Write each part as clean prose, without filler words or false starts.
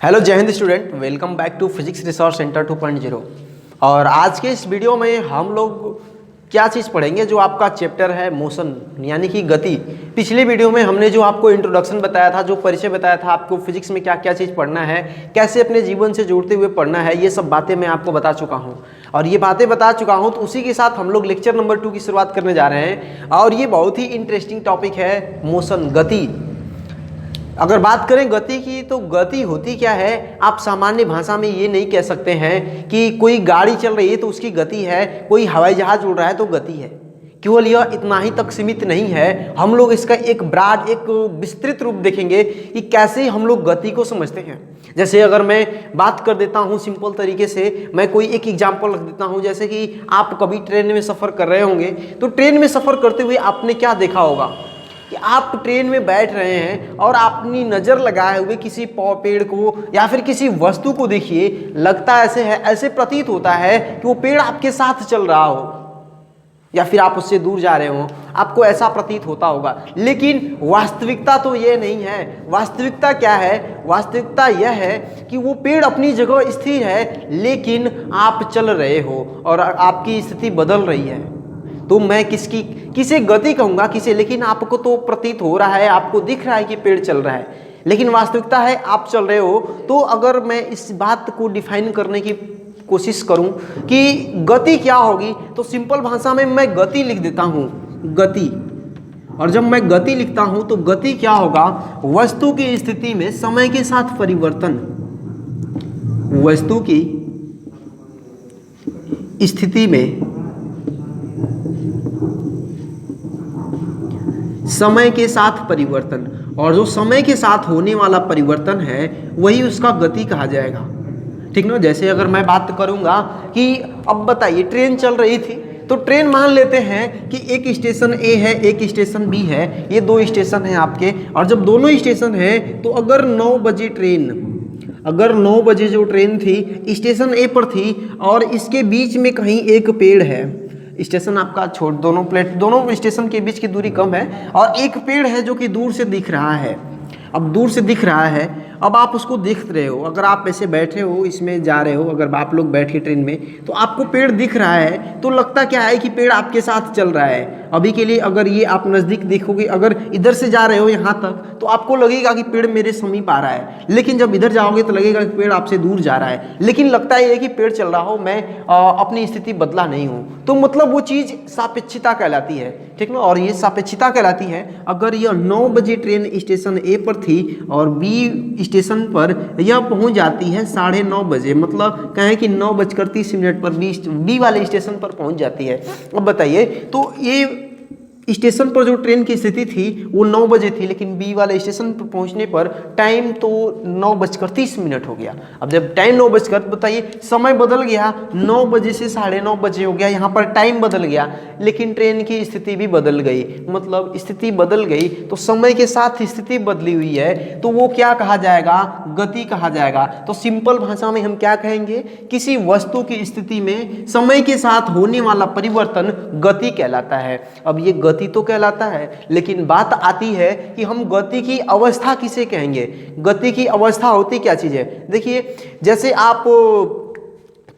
Hello जय हिंद student, welcome back to physics resource centre 2.0। और आज के इस वीडियो में हम लोग क्या चीज़ पढ़ेंगे, जो आपका चैप्टर है मोशन यानी कि गति। पिछले वीडियो में हमने जो आपको इंट्रोडक्शन बताया था, जो परिचय बताया था आपको फिजिक्स में क्या क्या चीज़ पढ़ना है, कैसे अपने जीवन से जोड़ते हुए पढ़ना है, ये सब बातें मैं आपको बता चुका हूँ। और ये बातें बता चुका हूँ तो उसी के साथ हम लोग लेक्चर नंबर 2 की शुरुआत करने जा रहे हैं। और ये बहुत ही इंटरेस्टिंग टॉपिक है, मोशन, गति। अगर बात करें गति की, तो गति होती क्या है, आप सामान्य भाषा में ये नहीं कह सकते हैं कि कोई गाड़ी चल रही है तो उसकी गति है, कोई हवाई जहाज उड़ रहा है तो गति है। केवल यह इतना ही तक सीमित नहीं है, हम लोग इसका एक ब्रॉड, एक विस्तृत रूप देखेंगे कि कैसे हम लोग गति को समझते हैं। जैसे अगर मैं बात कर देता हूँ सिंपल तरीके से, मैं कोई एक एग्जाम्पल रख देता हूँ। जैसे कि आप कभी ट्रेन में सफ़र कर रहे होंगे, तो ट्रेन में सफ़र करते हुए आपने क्या देखा होगा कि आप ट्रेन में बैठ रहे हैं और अपनी नज़र लगाए हुए किसी पेड़ को या फिर किसी वस्तु को देखिए, लगता ऐसे है, ऐसे प्रतीत होता है कि वो पेड़ आपके साथ चल रहा हो या फिर आप उससे दूर जा रहे हो, आपको ऐसा प्रतीत होता होगा। लेकिन वास्तविकता तो ये नहीं है। वास्तविकता क्या है? वास्तविकता यह है कि वो पेड़ अपनी जगह स्थिर है, लेकिन आप चल रहे हो और आपकी स्थिति बदल रही है। तो मैं किसे गति कहूँगा, किसे, लेकिन आपको तो प्रतीत हो रहा है, आपको दिख रहा है कि पेड़ चल रहा है, लेकिन वास्तविकता है आप चल रहे हो। तो अगर मैं इस बात को डिफाइन करने की कोशिश करूं कि गति क्या होगी, तो सिंपल भाषा में मैं गति लिख देता हूं, गति। और जब मैं गति लिखता हूं तो गति क्या होगा, वस्तु की स्थिति में समय के साथ परिवर्तन, वस्तु की स्थिति में समय के साथ परिवर्तन। और जो समय के साथ होने वाला परिवर्तन है वही उसका गति कहा जाएगा, ठीक ना। जैसे अगर मैं बात करूंगा कि अब बताइए ट्रेन चल रही थी, तो ट्रेन मान लेते हैं कि एक स्टेशन ए है, एक स्टेशन बी है, ये दो स्टेशन हैं आपके। और जब दोनों स्टेशन हैं तो अगर 9 बजे ट्रेन, अगर 9 बजे जो ट्रेन थी स्टेशन ए पर थी और इसके बीच में कहीं एक पेड़ है, स्टेशन आपका छोड़, दोनों स्टेशन के बीच की दूरी कम है और एक पेड़ है जो कि दूर से दिख रहा है। अब दूर से दिख रहा है, अब आप उसको देख रहे हो। अगर आप ऐसे बैठे हो, इसमें जा रहे हो, अगर आप लोग बैठे ट्रेन में, तो आपको पेड़ दिख रहा है, तो लगता क्या है कि पेड़ आपके साथ चल रहा है। अभी के लिए अगर ये आप नज़दीक देखोगे, अगर इधर से जा रहे हो यहाँ तक, तो आपको लगेगा कि पेड़ मेरे समीप आ रहा है, लेकिन जब इधर जाओगे तो लगेगा कि पेड़ आपसे दूर जा रहा है। लेकिन लगता ये है कि पेड़ चल रहा हो, मैं अपनी स्थिति बदला नहीं हूँ। तो मतलब वो चीज़ सापेक्षिता कहलाती है, ठीक ना। और ये सापेक्षिता कहलाती है। अगर यह 9 बजे ट्रेन स्टेशन ए पर थी और बी स्टेशन पर यह पहुंच जाती है 9:30 बजे, मतलब कहें कि 9:30 पर बी वाले स्टेशन पर पहुंच जाती है। अब बताइए, तो ये स्टेशन पर जो ट्रेन की स्थिति थी वो 9 बजे थी, लेकिन बी वाले स्टेशन पर पहुंचने पर टाइम तो 9:30 हो गया। अब जब टाइम 9 बजकर, बताइए समय बदल गया, 9 बजे से 9:30 बजे हो गया, यहाँ पर टाइम बदल गया, लेकिन ट्रेन की स्थिति भी बदल गई। मतलब स्थिति बदल गई तो समय के साथ स्थिति बदली हुई है, तो वो क्या कहा जाएगा, गति कहा जाएगा। तो सिंपल भाषा में हम क्या कहेंगे, किसी वस्तु की स्थिति में समय के साथ होने वाला परिवर्तन गति कहलाता है। अब ये गति तो कहलाता है, लेकिन बात आती है कि हम गति की अवस्था किसे कहेंगे। गति की अवस्था होती क्या चीज़ है? देखिए, जैसे आप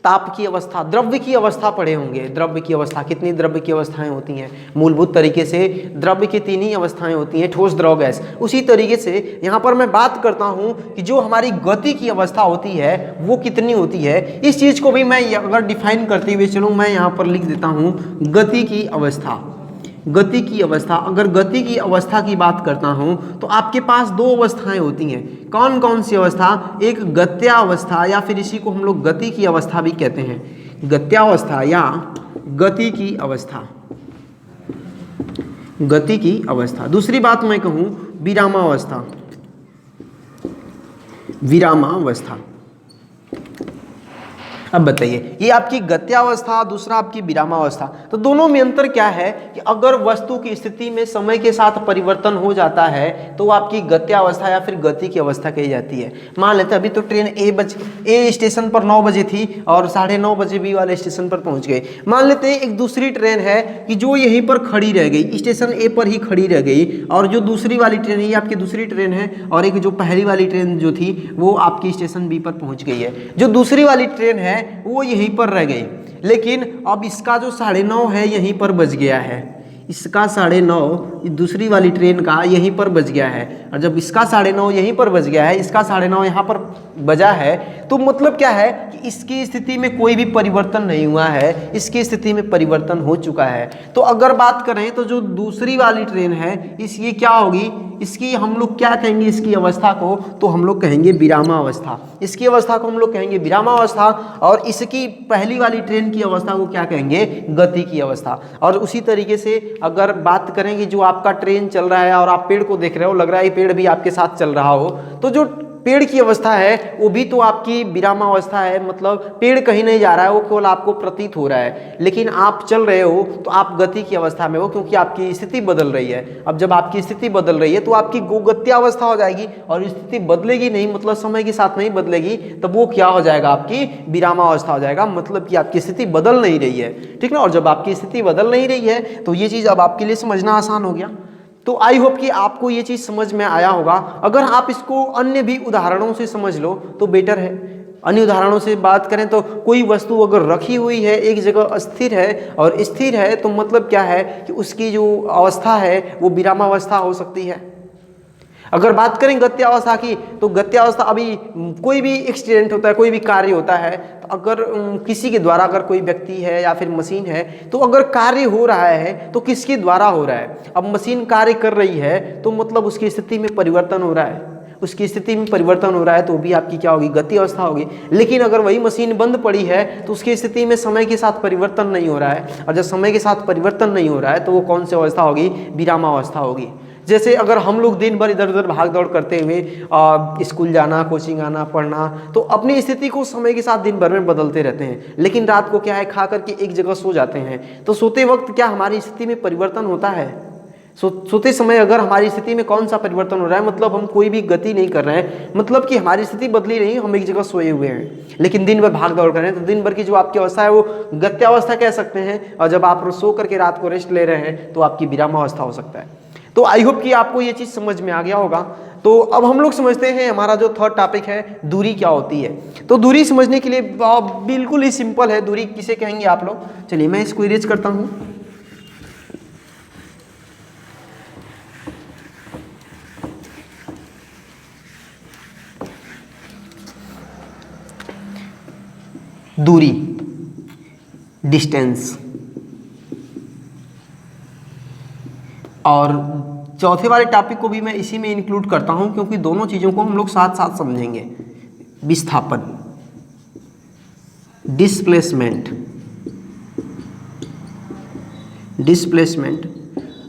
ताप की अवस्था, द्रव्य की अवस्था पढ़े होंगे। द्रव्य की अवस्था, कितनी द्रव्य की अवस्थाएं होती हैं? मूलभूत तरीके से द्रव्य की 3 ही अवस्थाएं होती हैं, ठोस, द्रव, गैस। उसी तरीके से यहाँ पर मैं बात करता हूँ कि जो हमारी गति की अवस्था होती है वो कितनी होती है। इस चीज़ को भी मैं अगर डिफाइन करते हुए चलूँ, मैं यहाँ पर लिख देता हूँ गति की अवस्था। गति की अवस्था, अगर गति की अवस्था की बात करता हूं तो आपके पास 2 अवस्थाएं होती हैं। कौन कौन सी अवस्था? एक गत्यावस्था, या फिर इसी को हम लोग गति की अवस्था भी कहते हैं। गत्यावस्था या गति की अवस्था, गति की अवस्था। दूसरी बात मैं कहूं विरामावस्था, विरामावस्था। अब बताइए, ये आपकी गत्यावस्था, दूसरा आपकी विरामावस्था, तो दोनों में अंतर क्या है कि अगर वस्तु की स्थिति में समय के साथ परिवर्तन हो जाता है तो वो आपकी गत्यावस्था या फिर गति की अवस्था कही जाती है। मान लेते हैं अभी तो ट्रेन ए स्टेशन पर 9 बजे थी और 9:30 बजे बी वाले स्टेशन पर पहुंच गई। मान लेते हैं एक दूसरी ट्रेन है कि जो यहीं पर खड़ी रह गई, स्टेशन ए पर ही खड़ी रह गई, और जो दूसरी वाली ट्रेन है ये आपकी दूसरी ट्रेन है, और एक जो पहली वाली ट्रेन जो थी वो आपकी स्टेशन बी पर पहुंच गई है। जो दूसरी वाली ट्रेन है वो यहीं पर रह गई, लेकिन अब इसका जो 9:30 है यहीं पर बज गया है, इसका 9:30 दूसरी वाली ट्रेन का यहीं पर बज गया है, और जब इसका 9:30 यहीं पर बज गया है, इसका 9:30 यहाँ पर बजा है, तो मतलब क्या है कि इसकी स्थिति में कोई भी परिवर्तन नहीं हुआ है, इसकी स्थिति में परिवर्तन हो चुका है। तो अगर बात करें तो जो दूसरी वाली ट्रेन है इसकी क्या होगी, इसकी हम लोग क्या कहेंगे, इसकी अवस्था को तो हम लोग कहेंगे विरामावस्था, इसकी अवस्था को हम लोग कहेंगे विरामावस्था, और इसकी पहली वाली ट्रेन की अवस्था को क्या कहेंगे, गति की अवस्था। और उसी तरीके से अगर बात करें कि जो आपका ट्रेन चल रहा है और आप पेड़ को देख रहे हो, लग रहा है ये पेड़ भी आपके साथ चल रहा हो, तो जो पेड़ की अवस्था है वो भी तो आपकी विरामावस्था है, मतलब पेड़ कहीं नहीं जा रहा है, वो केवल आपको प्रतीत हो रहा है, लेकिन आप चल रहे हो तो आप गति की अवस्था में हो, क्योंकि आपकी स्थिति बदल रही है। अब जब आपकी स्थिति बदल रही है तो आपकी गोगत्यावस्था हो जाएगी, और स्थिति बदलेगी नहीं, मतलब समय के साथ नहीं बदलेगी, तब वो क्या हो जाएगा, आपकी विरामावस्था हो जाएगा, मतलब कि आपकी स्थिति बदल नहीं रही है, ठीक ना। और जब आपकी स्थिति बदल नहीं रही है तो ये चीज़ अब आपके लिए समझना आसान हो गया। तो आई होप कि आपको ये चीज़ समझ में आया होगा। अगर आप इसको अन्य भी उदाहरणों से समझ लो तो बेटर है। अन्य उदाहरणों से बात करें तो कोई वस्तु अगर रखी हुई है एक जगह स्थिर है और स्थिर है, तो मतलब क्या है कि उसकी जो अवस्था है वो विरामावस्था हो सकती है। अगर बात करें गत्यावस्था की, तो गत्यावस्था अभी कोई भी एक्सीडेंट होता है, कोई भी कार्य होता है, तो अगर किसी के द्वारा अगर कोई व्यक्ति है या फिर मशीन है, तो अगर कार्य हो रहा है तो किसके द्वारा हो रहा है। अब मशीन कार्य कर रही है तो मतलब उसकी स्थिति में परिवर्तन हो रहा है, उसकी स्थिति में परिवर्तन हो रहा है तो भी आपकी क्या होगी, गति अवस्था होगी। लेकिन अगर वही मशीन बंद पड़ी है तो उसकी स्थिति में समय के साथ परिवर्तन नहीं हो रहा है, और जब समय के साथ परिवर्तन नहीं हो रहा है तो वो कौन सी अवस्था होगी, विरामावस्था होगी। जैसे अगर हम लोग दिन भर इधर उधर भाग दौड़ करते हुए स्कूल जाना, कोचिंग आना, पढ़ना, तो अपनी स्थिति को समय के साथ दिन भर में बदलते रहते हैं, लेकिन रात को क्या है, खा करके एक जगह सो जाते हैं, तो सोते वक्त क्या हमारी स्थिति में परिवर्तन होता है। सोते समय अगर हमारी स्थिति में कौन सा परिवर्तन हो रहा है, मतलब हम कोई भी गति नहीं कर रहे हैं, मतलब कि हमारी स्थिति बदली नहीं, हम एक जगह सोए हुए हैं, लेकिन दिन भर भाग दौड़ कर रहे हैं, तो दिन भर की जो आपकी अवस्था है वो गत्यावस्था कह सकते हैं, और जब आप सो करके रात को रेस्ट ले रहे हैं तो आपकी विरामावस्था हो सकता है। तो आई होप कि आपको ये चीज़ समझ में आ गया होगा। तो अब हम लोग समझते हैं हमारा जो थर्ड टॉपिक है, दूरी क्या होती है। तो दूरी समझने के लिए बिल्कुल ही सिंपल है, दूरी किसे कहेंगे आप लोग। चलिए मैं इसको इरेज करता हूँ। दूरी, डिस्टेंस, और चौथे वाले टॉपिक को भी मैं इसी में इंक्लूड करता हूं, क्योंकि दोनों चीज़ों को हम लोग साथ साथ समझेंगे। विस्थापन, डिस्प्लेसमेंट, डिस्प्लेसमेंट।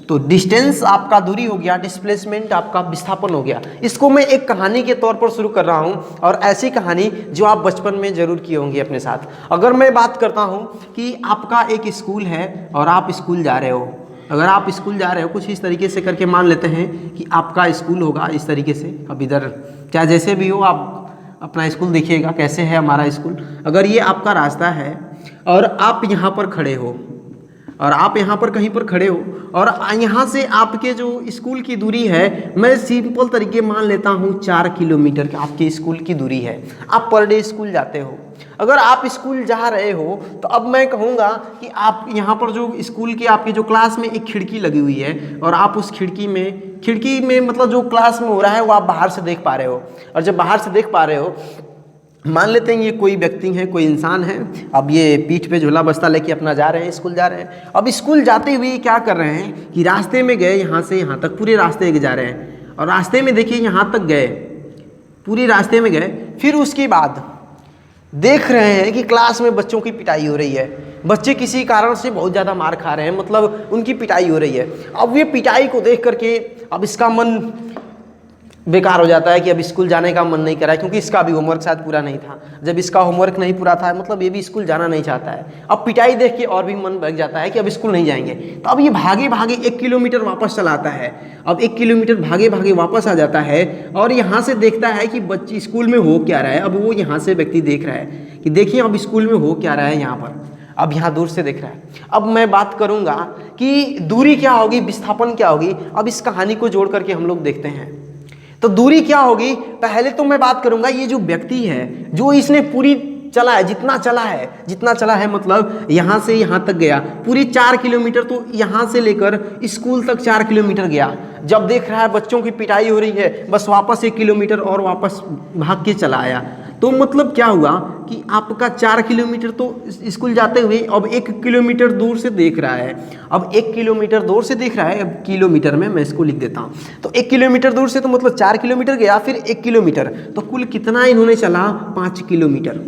तो डिस्टेंस आपका दूरी हो गया, डिस्प्लेसमेंट आपका विस्थापन हो गया। इसको मैं एक कहानी के तौर पर शुरू कर रहा हूं, और ऐसी कहानी जो आप बचपन में जरूर किए होंगे अपने साथ। अगर मैं बात करता हूं कि आपका एक स्कूल है और आप स्कूल जा रहे हो, अगर आप स्कूल जा रहे हो, कुछ इस तरीके से करके मान लेते हैं कि आपका स्कूल होगा इस तरीके से। अब इधर क्या जैसे भी हो आप अपना स्कूल देखिएगा कैसे है हमारा स्कूल। अगर ये आपका रास्ता है और आप यहाँ पर खड़े हो, और आप यहाँ पर कहीं पर खड़े हो, और यहाँ से आपके जो स्कूल की दूरी है, मैं सिंपल तरीके मान लेता हूँ 4 किलोमीटर की आपके स्कूल की दूरी है। आप पर डे स्कूल जाते हो। अगर आप स्कूल जा रहे हो तो अब मैं कहूँगा कि आप यहाँ पर जो स्कूल की आपकी जो क्लास में एक खिड़की लगी हुई है, और आप उस खिड़की में मतलब जो क्लास में हो रहा है वो आप बाहर से देख पा रहे हो। और जब बाहर से देख पा रहे हो, मान लेते हैं ये कोई व्यक्ति है, कोई इंसान है, अब ये पीठ पे झोला बस्ता लेके अपना जा रहे हैं, स्कूल जा रहे हैं। अब स्कूल जाते हुए क्या कर रहे हैं कि रास्ते में गए, यहाँ से यहाँ तक पूरे रास्ते जा रहे हैं, और रास्ते में देखिए यहाँ तक गए, पूरे रास्ते में गए, फिर उसके बाद देख रहे हैं कि क्लास में बच्चों की पिटाई हो रही है। बच्चे किसी कारण से बहुत ज़्यादा मार खा रहे हैं, मतलब उनकी पिटाई हो रही है। अब ये पिटाई को देख करके अब इसका मन बेकार हो जाता है कि अब स्कूल जाने का मन नहीं कर रहा है, क्योंकि इसका भी होमवर्क शायद पूरा नहीं था। जब इसका होमवर्क नहीं पूरा था मतलब ये भी स्कूल जाना नहीं चाहता है। अब पिटाई देख के और भी मन भर जाता है कि अब स्कूल नहीं जाएंगे। तो अब ये भागे भागे 1 किलोमीटर वापस चला आता है। अब 1 किलोमीटर भागे भागे वापस आ जाता है और यहाँ से देखता है कि बच्चे स्कूल में हो क्या रहा है। अब वो यहाँ से व्यक्ति देख रहा है कि देखिए अब स्कूल में हो क्या रहा है यहाँ पर। अब यहाँ दूर से देख रहा है। अब मैं बात करूँगा कि दूरी क्या होगी, विस्थापन क्या होगी। अब इस कहानी को जोड़ करके हम लोग देखते हैं। तो दूरी क्या होगी, पहले तो मैं बात करूंगा ये जो व्यक्ति है, जो इसने पूरी चला है, जितना चला है मतलब यहाँ से यहाँ तक गया पूरी 4 किलोमीटर, तो यहाँ से लेकर स्कूल तक 4 किलोमीटर गया। जब देख रहा है बच्चों की पिटाई हो रही है, बस वापस 1 किलोमीटर और वापस भाग के चला आया। तो मतलब क्या हुआ कि आपका 4 किलोमीटर तो स्कूल जाते हुए अब 1 किलोमीटर दूर से देख रहा है। अब 1 किलोमीटर दूर से देख रहा है, अब किलोमीटर में मैं इसको लिख देता हूँ। तो 1 किलोमीटर दूर से तो मतलब 4 किलोमीटर गया, फिर 1 किलोमीटर, तो कुल कितना इन्होंने चला, 5 किलोमीटर।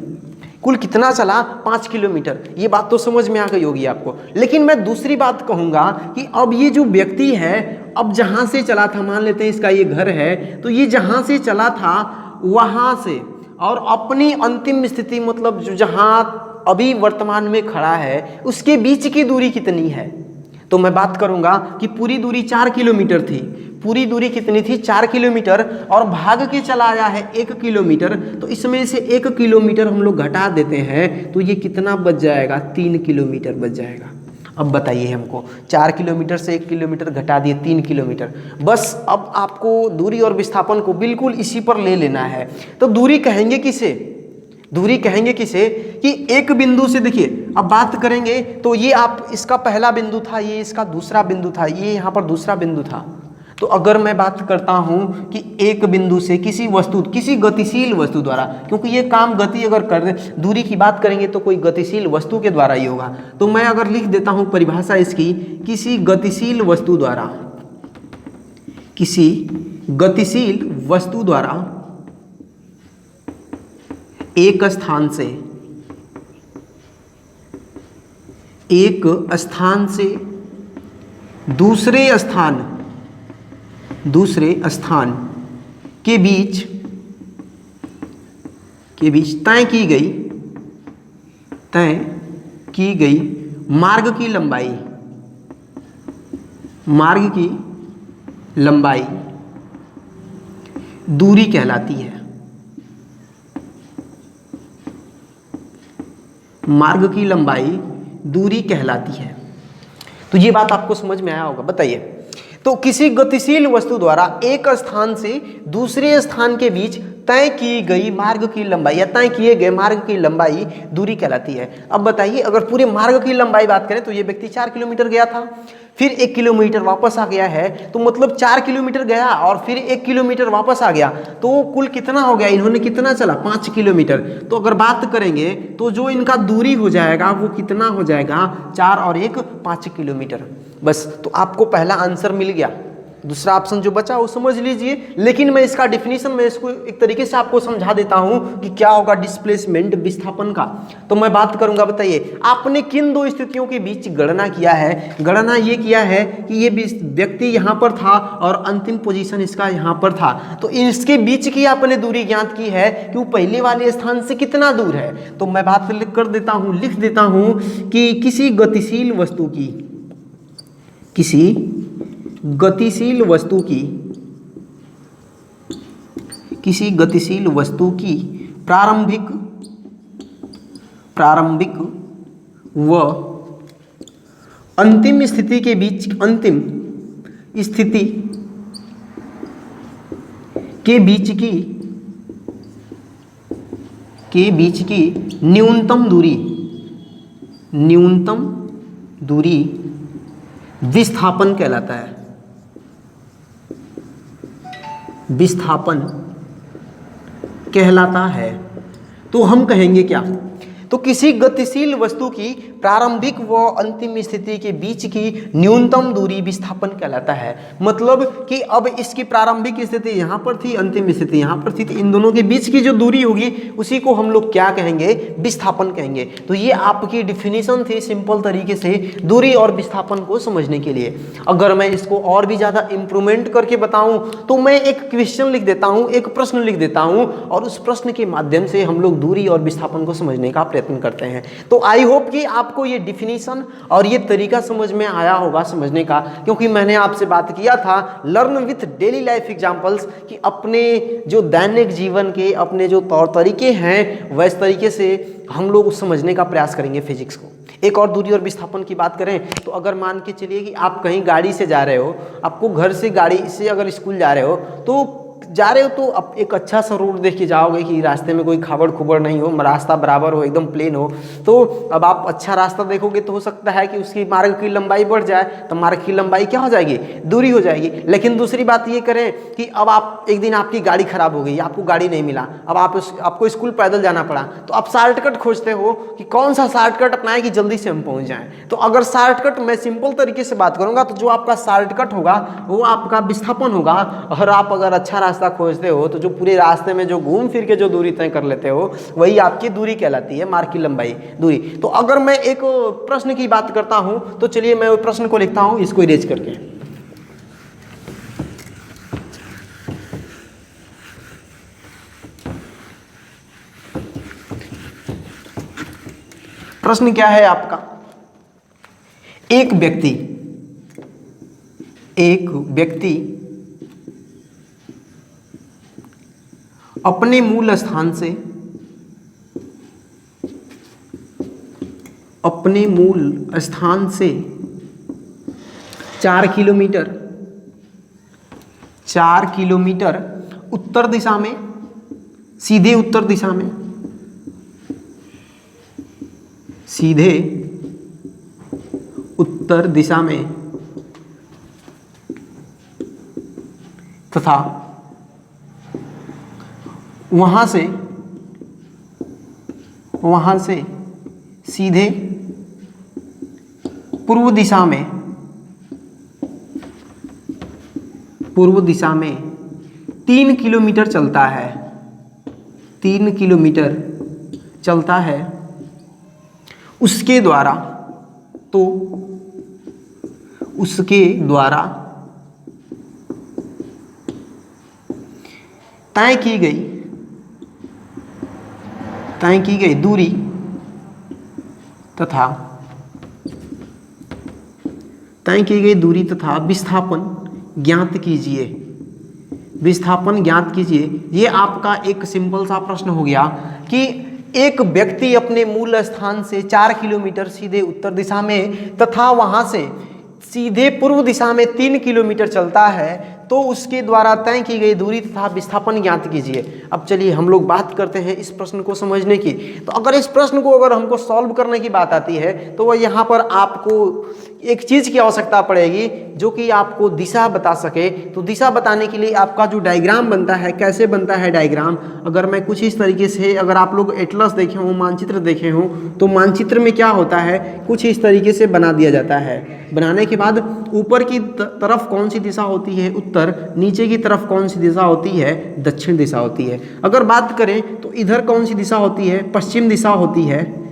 कुल कितना चला, 5 किलोमीटर। ये बात तो समझ में आ गई होगी आपको। लेकिन मैं दूसरी बात कहूँगा कि अब ये जो व्यक्ति है, अब जहाँ से चला था, मान लेते हैं इसका ये घर है, तो ये जहाँ से चला था वहाँ से और अपनी अंतिम स्थिति मतलब जो जहाँ अभी वर्तमान में खड़ा है उसके बीच की दूरी कितनी है। तो मैं बात करूंगा कि पूरी दूरी 4 किलोमीटर थी। पूरी दूरी कितनी थी, 4 किलोमीटर, और भाग के चला आया है 1 किलोमीटर। तो इसमें से 1 किलोमीटर हम लोग घटा देते हैं तो ये कितना बच जाएगा, 3 किलोमीटर बच जाएगा। अब बताइए हमको, 4 किलोमीटर से 1 किलोमीटर घटा दिए, 3 किलोमीटर। बस अब आपको दूरी और विस्थापन को बिल्कुल इसी पर ले लेना है। तो दूरी कहेंगे किसे, दूरी कहेंगे किसे कि एक बिंदु से, देखिए अब बात करेंगे तो ये आप इसका पहला बिंदु था, ये इसका दूसरा बिंदु था, ये यहाँ पर दूसरा बिंदु था। तो अगर मैं बात करता हूँ कि एक बिंदु से किसी वस्तु, किसी गतिशील वस्तु द्वारा, क्योंकि ये काम गति अगर कर दूरी की बात करेंगे तो कोई गतिशील वस्तु के द्वारा ही होगा। तो मैं अगर लिख देता हूँ परिभाषा इसकी, किसी गतिशील वस्तु द्वारा, किसी गतिशील वस्तु द्वारा एक स्थान से दूसरे स्थान के बीच तय की गई मार्ग की लंबाई दूरी कहलाती है। मार्ग की लंबाई दूरी कहलाती है। तो ये बात आपको समझ में आया होगा। बताइए, तो किसी गतिशील वस्तु द्वारा एक स्थान से दूसरे स्थान के बीच तय की गई मार्ग की लंबाई या तय किए गए मार्ग की लंबाई दूरी कहलाती है। अब बताइए, अगर पूरे मार्ग की लंबाई बात करें तो ये व्यक्ति 4 किलोमीटर गया था, फिर 1 किलोमीटर वापस आ गया है, तो मतलब 4 किलोमीटर गया और फिर 1 किलोमीटर वापस आ गया, तो कुल कितना हो गया, इन्होंने कितना चला, 5 किलोमीटर। तो अगर बात करेंगे तो जो इनका दूरी हो जाएगा वो कितना हो जाएगा, 4 और 1 5 किलोमीटर। बस, तो आपको पहला आंसर मिल गया। दूसरा ऑप्शन जो बचा वो समझ लीजिए, लेकिन मैं इसका डिफिनीशन में इसको एक तरीके से आपको समझा देता हूं कि क्या होगा डिस्प्लेसमेंट, विस्थापन का। तो मैं बात करूंगा, बताइए आपने किन दो स्थितियों के बीच गणना किया है। गणना ये किया है कि ये व्यक्ति यहाँ पर था और अंतिम पोजीशन इसका यहाँ पर था, तो इसके बीच की आपने दूरी ज्ञात की है कि वो पहले वाले स्थान से कितना दूर है। तो मैं बात लिख देता हूँ कि किसी गतिशील वस्तु की प्रारंभिक व अंतिम स्थिति के बीच की न्यूनतम दूरी विस्थापन कहलाता है। विस्थापन कहलाता है। तो हम कहेंगे क्या, तो किसी गतिशील वस्तु की प्रारंभिक व अंतिम स्थिति के बीच की न्यूनतम दूरी विस्थापन कहलाता है। मतलब कि अब इसकी प्रारंभिक स्थिति यहाँ पर थी, अंतिम स्थिति यहाँ पर थी, तो इन दोनों के बीच की जो दूरी होगी उसी को हम लोग क्या कहेंगे, विस्थापन कहेंगे। तो ये आपकी डिफिनीशन थी सिंपल तरीके से दूरी और विस्थापन को समझने के लिए। अगर मैं इसको और भी ज़्यादा इम्प्रूवमेंट करके बताऊं तो मैं एक क्वेश्चन लिख देता हूं, एक प्रश्न लिख देता हूं, और उस प्रश्न के माध्यम से हम लोग दूरी और विस्थापन को समझने का प्रयत्न करते हैं। तो आई होप कि आपको ये डिफिनीशन और ये तरीका समझ में आया होगा समझने का, क्योंकि मैंने आपसे बात किया था learn with daily life examples कि अपने जो दैनिक जीवन के अपने जो तौर तरीके हैं वैसे तरीके से हम लोग समझने का प्रयास करेंगे फिजिक्स को। एक और दूरी और विस्थापन की बात करें तो अगर मान के चलिए कि आप कहीं गाड़ी से जा रहे हो, आपको घर से गाड़ी से अगर स्कूल जा रहे हो तो अब एक अच्छा सा रोड देख के जाओगे कि रास्ते में कोई खाबड़ खुबड़ नहीं हो, रास्ता बराबर हो, एकदम प्लेन हो। तो अब आप अच्छा रास्ता देखोगे तो हो सकता है कि उसकी मार्ग की लंबाई बढ़ जाए, तो मार्ग की लंबाई क्या हो जाएगी, दूरी हो जाएगी। लेकिन दूसरी बात ये करें कि अब आप एक दिन आपकी गाड़ी खराब हो गई, आपको गाड़ी नहीं मिला, अब आपको स्कूल पैदल जाना पड़ा, तो आप शॉर्टकट खोजते हो कि कौन सा शॉर्टकट अपनाएं कि जल्दी से हम पहुँच जाएँ। तो अगर शॉर्टकट मैं सिंपल तरीके से बात करूँगा तो जो आपका शॉर्टकट होगा वो आपका विस्थापन होगा। और आप अगर अच्छा रास्ता खोजते हो तो जो पूरे रास्ते में जो घूम फिर के जो दूरी तय कर लेते हो वही आपकी दूरी कहलाती है, मार्ग की लंबाई, दूरी। तो अगर मैं एक प्रश्न की बात करता हूं तो चलिए मैं वो प्रश्न को लिखता हूं, इसको इरेज करके। प्रश्न क्या है आपका, एक व्यक्ति अपने मूल स्थान से 4 किलोमीटर उत्तर दिशा में, सीधे उत्तर दिशा में तथा वहां से सीधे पूर्व दिशा में 3 किलोमीटर चलता है, 3 किलोमीटर चलता है, उसके द्वारा तय की गई दूरी तथा विस्थापन ज्ञात कीजिए। ये आपका एक सिंपल सा प्रश्न हो गया कि एक व्यक्ति अपने मूल स्थान से 4 किलोमीटर सीधे उत्तर दिशा में तथा वहां से सीधे पूर्व दिशा में 3 किलोमीटर चलता है, तो उसके द्वारा तय की गई दूरी तथा विस्थापन ज्ञात कीजिए। अब चलिए हम लोग बात करते हैं इस प्रश्न को समझने की। तो अगर इस प्रश्न को अगर हमको सॉल्व करने की बात आती है तो वह यहाँ पर आपको एक चीज़ की आवश्यकता पड़ेगी जो कि आपको दिशा बता सके। तो दिशा बताने के लिए आपका जो डायग्राम बनता है, कैसे बनता है डायग्राम, अगर मैं कुछ इस तरीके से, अगर आप लोग एटलस देखे हों, मानचित्र देखे हों, तो मानचित्र में क्या होता है, कुछ इस तरीके से बना दिया जाता है। बनाने के बाद ऊपर की तरफ कौन सी दिशा होती है, उत्तर, नीचे की तरफ कौन सी दिशा होती है, दक्षिण दिशा होती है। अगर बात करें तो इधर कौन सी दिशा होती है, पश्चिम दिशा होती है,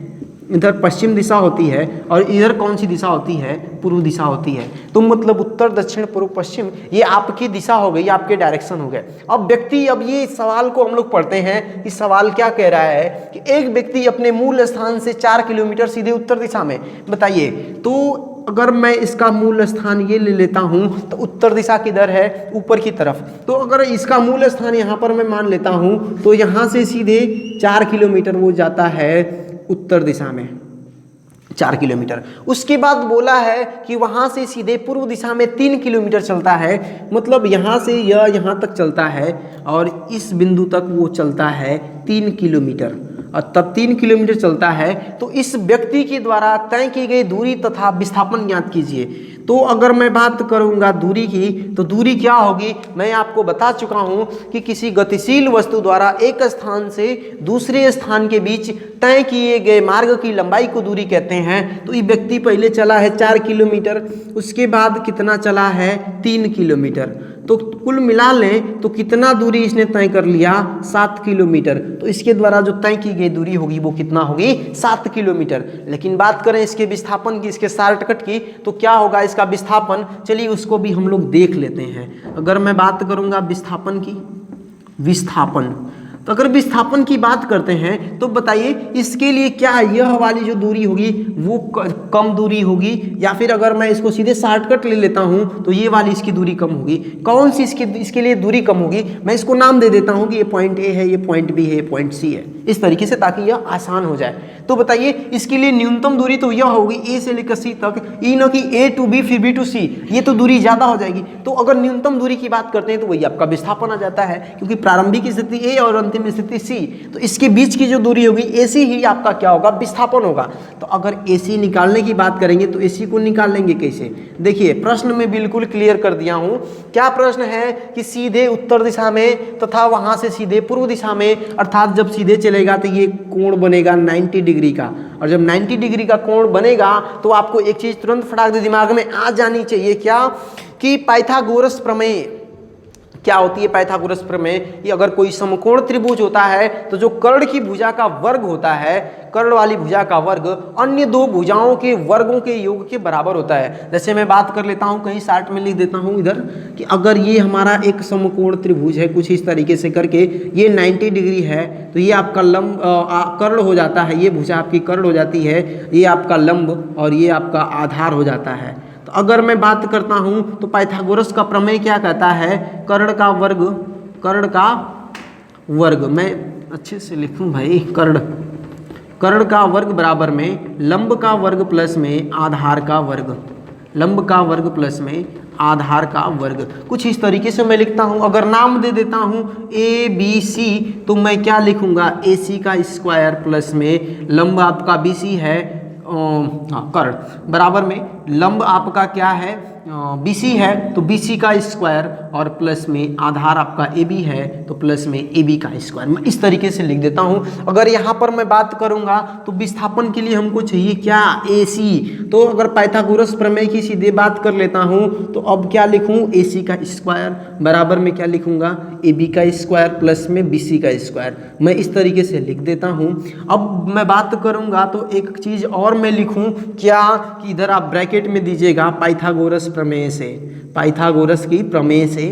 इधर पश्चिम दिशा होती है, और इधर कौन सी दिशा होती है, पूर्व दिशा होती है। तो मतलब उत्तर, दक्षिण, पूर्व, पश्चिम, ये आपकी दिशा हो गई, आपके डायरेक्शन हो गए। अब ये सवाल को हम लोग पढ़ते हैं कि सवाल क्या कह रहा है कि एक व्यक्ति अपने मूल स्थान से 4 किलोमीटर सीधे उत्तर दिशा में, बताइए। तो अगर मैं इसका मूल स्थान ये ले लेता हूँ तो उत्तर दिशा किधर है, ऊपर की तरफ। तो अगर इसका मूल स्थान यहाँ पर मैं मान लेता हूँ तो यहाँ से सीधे 4 किलोमीटर वो जाता है उत्तर दिशा में, 4 किलोमीटर। उसके बाद बोला है कि वहाँ से सीधे पूर्व दिशा में 3 किलोमीटर चलता है, मतलब यहाँ से यह यहाँ तक चलता है और इस बिंदु तक वो चलता है 3 किलोमीटर। और तब 3 किलोमीटर चलता है तो इस व्यक्ति के द्वारा तय की गई दूरी तथा विस्थापन ज्ञात कीजिए। तो अगर मैं बात करूंगा दूरी की, तो दूरी क्या होगी, मैं आपको बता चुका हूं कि किसी गतिशील वस्तु द्वारा एक स्थान से दूसरे स्थान के बीच तय किए गए मार्ग की लंबाई को दूरी कहते हैं। तो ये व्यक्ति पहले चला है 4 किलोमीटर, उसके बाद कितना चला है 3 किलोमीटर, तो कुल मिला लें तो कितना दूरी इसने तय कर लिया 7 किलोमीटर। तो इसके द्वारा जो तय की गई दूरी होगी वो कितना होगी 7 किलोमीटर। लेकिन बात करें इसके विस्थापन की, इसके शॉर्टकट की, तो क्या होगा इसका विस्थापन, चलिए उसको भी हम लोग देख लेते हैं। अगर मैं बात करूंगा विस्थापन की, विस्थापन, तो अगर विस्थापन की बात करते हैं तो बताइए इसके लिए क्या यह वाली जो दूरी होगी वो कम दूरी होगी, या फिर अगर मैं इसको सीधे शॉर्टकट ले लेता हूं तो ये वाली इसकी दूरी कम होगी। कौन सी इसके लिए दूरी कम होगी, मैं इसको नाम दे देता हूं कि ये पॉइंट ए है, ये पॉइंट बी है, ये पॉइंट सी है, इस तरीके से, ताकि यह आसान हो जाए। तो बताइए इसके लिए न्यूनतम दूरी तो यह होगी ए से लेकर सी तक, ई न कि ए टू बी फिर बी टू सी, ये तो दूरी ज़्यादा हो जाएगी। तो अगर न्यूनतम दूरी की बात करते हैं तो वही आपका विस्थापन आ जाता है, क्योंकि प्रारंभिक स्थिति ए और अंतिम स्थिति सी, तो इसके बीच की जो दूरी होगी एसी ही आपका क्या होगा, विस्थापन होगा। तो अगर एसी निकालने की बात करेंगे तो एसी को निकाल लेंगे कैसे, देखिए प्रश्न में बिल्कुल क्लियर कर दिया हूं। क्या प्रश्न है कि सीधे उत्तर दिशा में तथा वहां से सीधे पूर्व दिशा में, अर्थात जब सीधे चलेगा तो ये कोण बनेगा 90 डिग्री का, और जब 90 डिग्री का कोण बनेगा तो आपको एक चीज तुरंत फटाक से दिमाग में आ जानी चाहिए, क्या कि पाइथागोरस प्रमेय क्या होती है। पाइथागोरस प्रमेय, ये अगर कोई समकोण त्रिभुज होता है तो जो कर्ण की भुजा का वर्ग होता है, कर्ण वाली भुजा का वर्ग अन्य दो भुजाओं के वर्गों के योग के बराबर होता है। जैसे मैं बात कर लेता हूँ, कहीं चार्ट में लिख देता हूँ इधर, कि अगर ये हमारा एक समकोण त्रिभुज है कुछ इस तरीके से करके, ये 90 डिग्री है, तो ये आपका लंब कर्ण हो जाता है, ये भुजा आपकी कर्ण हो जाती है, ये आपका लंब और ये आपका आधार हो जाता है। तो अगर मैं बात करता हूं तो पाइथागोरस का प्रमेय क्या कहता है, कर्ण का वर्ग, कर्ण का वर्ग, मैं अच्छे से लिखूं भाई, कर्ण का वर्ग बराबर में लंब का वर्ग प्लस में आधार का वर्ग, लंब का वर्ग प्लस में आधार का वर्ग, कुछ इस तरीके से मैं लिखता हूं। अगर नाम दे देता हूं ए बी सी, तो मैं क्या लिखूंगा, ए सी का स्क्वायर प्लस में लंब आपका बी सी है, कर्ण बराबर में लंब आपका क्या है BC है, तो BC का स्क्वायर और प्लस में आधार आपका AB है, तो प्लस में AB का स्क्वायर, मैं इस तरीके से लिख देता हूं। अगर यहाँ पर मैं बात करूंगा तो विस्थापन के लिए हमको चाहिए क्या, AC। तो अगर पाइथागोरस प्रमेय की सीधे बात कर लेता हूं तो अब क्या लिखूं, AC का स्क्वायर बराबर में क्या लिखूंगा, AB का स्क्वायर प्लस में BC का स्क्वायर, मैं इस तरीके से लिख देता हूं। अब मैं बात करूंगा तो एक चीज़ और मैं लिखूं क्या, कि इधर आप ब्रैकेट में दीजिएगा पाइथागोरस प्रमेय से, पाइथागोरस की प्रमेय से,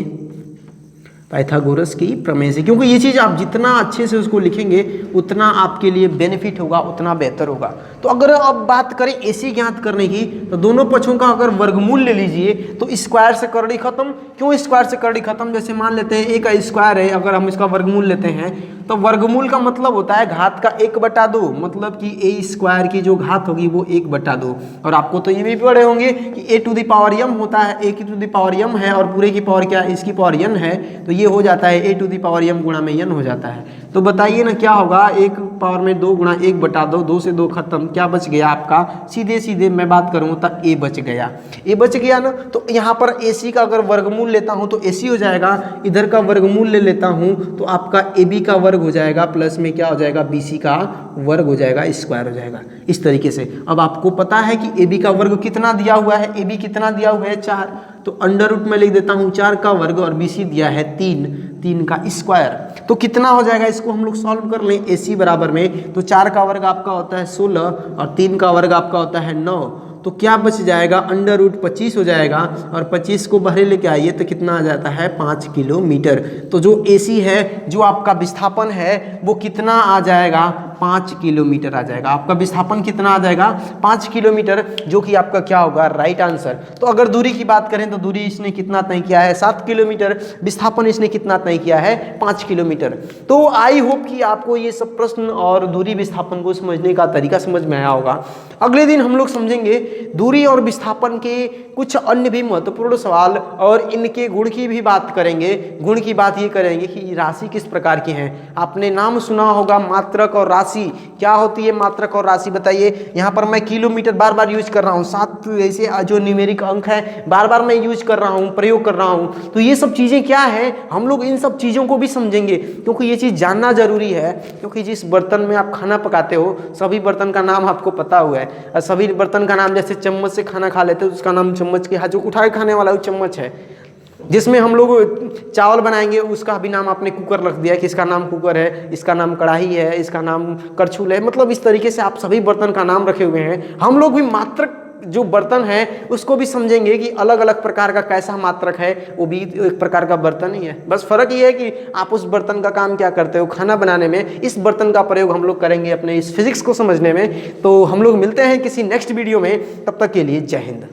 पाइथागोरस की प्रमेय से, क्योंकि ये चीज़ आप जितना अच्छे से उसको लिखेंगे उतना आपके लिए बेनिफिट होगा, उतना बेहतर होगा। तो अगर अब बात करें AC ज्ञात करने की, तो दोनों पक्षों का अगर वर्गमूल ले लीजिए तो स्क्वायर से करड़ी खत्म। क्यों स्क्वायर से करड़ी खत्म, जैसे मान लेते हैं A का स्क्वायर है, अगर हम इसका वर्गमूल लेते हैं तो वर्गमूल का मतलब होता है घात का 1/2, मतलब कि A स्क्वायर की जो घात होगी वो 1/2। और आपको तो ये भी पढ़े होंगे कि A to the power m होता है, A की टू द पावर m है और पूरे की पावर क्या, इसकी पावर n है, तो ये हो जाता है A to the power m गुणा में n हो जाता है। तो बताइए ना क्या होगा, 1 पावर में 2 गुणा 1/2, 2 से 2 खत्म, क्या बच गया आपका, सीधे सीधे मैं बात करूँ तो A बच गया, A बच गया ना। तो यहाँ पर AC का अगर वर्गमूल लेता हूँ तो AC हो जाएगा, इधर का वर्गमूल ले लेता हूँ तो आपका AB का वर्ग हो जाएगा, प्लस में क्या हो जाएगा, BC का वर्ग हो जाएगा, स्क्वायर हो जाएगा, इस तरीके से। अब आपको पता है कि AB का वर्ग कितना दिया हुआ है, AB कितना दिया हुआ है 4, तो अंडर रूट में लिख देता हूँ 4 का वर्ग और BC दिया है 3 का स्क्वायर, तो कितना हो जाएगा, इसको हम लोग सॉल्व कर लें। AC बराबर में तो 4 का वर्ग आपका होता है 16 और 3 का वर्ग आपका होता है 9, तो क्या बच जाएगा, अंडर रूट 25 हो जाएगा, और 25 को बाहर लेके आइए तो कितना आ जाता है 5 किलोमीटर। तो जो AC है, जो आपका विस्थापन है वो कितना आ जाएगा, 5 किलोमीटर आ जाएगा। आपका विस्थापन कितना आ जाएगा, 5 किलोमीटर, जो कि आपका क्या होगा, राइट आंसर। तो अगर दूरी की बात करें तो दूरी इसने कितना तय किया है, 7 किलोमीटर, विस्थापन इसने कितना तय किया है, 5 किलोमीटर। तो आई होप कि आपको ये सब प्रश्न और दूरी विस्थापन को समझने का तरीका समझ में आया होगा। अगले दिन हम लोग समझेंगे दूरी और विस्थापन के कुछ अन्य भी महत्वपूर्ण सवाल और इनके गुण की भी बात करेंगे। गुण की बात ये करेंगे कि राशि किस प्रकार की है। आपने नाम सुना होगा मात्रक और राशि राशि क्या होती है, मात्रक और राशि बताइए। यहाँ पर मैं किलोमीटर बार बार यूज कर रहा हूँ, 7 ऐसे जो न्यूमेरिक अंक है बार बार मैं यूज कर रहा हूँ, प्रयोग कर रहा हूँ। तो ये सब चीज़ें क्या है, हम लोग इन सब चीज़ों को भी समझेंगे, क्योंकि ये चीज़ जानना जरूरी है। क्योंकि जिस बर्तन में आप खाना पकाते हो सभी बर्तन का नाम आपको पता हुआ है, और सभी बर्तन का नाम, जैसे चम्मच से खाना खा लेते हो उसका नाम चम्मच के हाथ जो उठा के खाने वाला वो चम्मच है। जिसमें हम लोग चावल बनाएंगे उसका भी नाम आपने कुकर रख दिया कि इसका नाम कुकर है, इसका नाम कढ़ाई है, इसका नाम करछुल है। मतलब इस तरीके से आप सभी बर्तन का नाम रखे हुए हैं। हम लोग भी मात्रक जो बर्तन है उसको भी समझेंगे कि अलग अलग प्रकार का कैसा मात्रक है, वो भी एक प्रकार का बर्तन ही है। बस फर्क ये है कि आप उस बर्तन का काम क्या करते हो खाना बनाने में, इस बर्तन का प्रयोग हम लोग करेंगे अपने इस फिजिक्स को समझने में। तो हम लोग मिलते हैं किसी नेक्स्ट वीडियो में, तब तक के लिए जय हिंद।